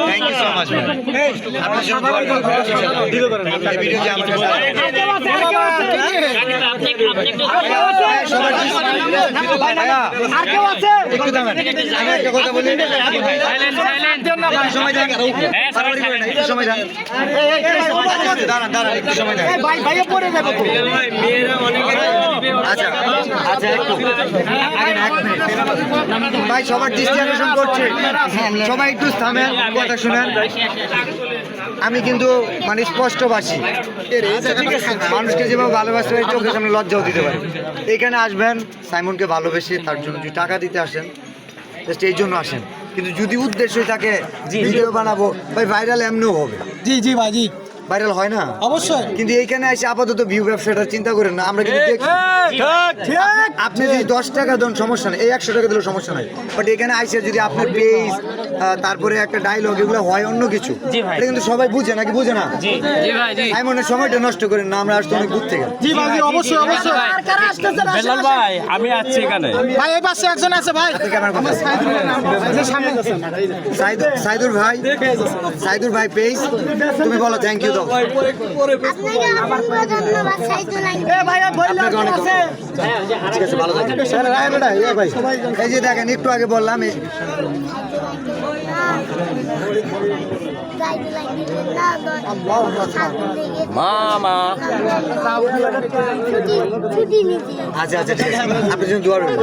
Thank you so much আপনার জন্য দোয়া করি। ভিডিও যে আমাদের একটু দাঁড়ান, আমি একটা কথা বলি, সময় দেন, একটু সময় দেন, দাঁড়ান দাঁড়ান একটু সময় দেন। আচ্ছা আচ্ছা একটু ভাই সবার দৃষ্টি আকর্ষণ করছে, সবাই একটু থামেন, কথা শুনেন। আমি কিন্তু মানে স্পষ্টবাসী, মানুষকে যেভাবে ভালোবাসতে পারি চোখের সামনে লজ্জাও দিতে পারি। এখানে আসবেন সাইমনকে ভালোবেসে তার জন্য যদি টাকা দিতে আসেন জাস্ট এই জন্য আসেন, কিন্তু যদি উদ্দেশ্যই থাকে ভিডিও বানাবো ভাই ভাইরাল এমনিও হবে। জি জি ভাই জি ভাইরাল হয় না অবশ্যই। কিন্তু এইখানে এসে আপাতত ভিউ ব্যবসাটা চিন্তা করেন না, আমরা কিন্তু দেখি আপনি যদি 10 টাকা দেন সমস্যা নেই, এই 100 টাকা দিলেও সমস্যা নাই, বাট এখানে আইসে যদি আপনার পেজ তারপরে একটা ডায়লগ এগুলো হয় অন্য কিছু, এটা কিন্তু সবাই বুঝে নাকি বুঝে না। সাইমনের সময়টা নষ্ট করেন না, আমরা আসতে অনেক দূর থেকে। জি ভাই জি অবশ্যই অবশ্যই। বেলাল ভাই আমি আছি এখানে। ভাই এই পাশে একজন আছে ভাই। সাইদুর ভাই, সাইদুর ভাই পেজ, তুমি বলো থ্যাংক ইউ দাও। ঠিক আছে ভালো থাকবেন। এই যে দেখেন একটু আগে বললাম মামা আচ্ছা আচ্ছা ঠিক আছে, আপনার জন্য দোয়া রইল।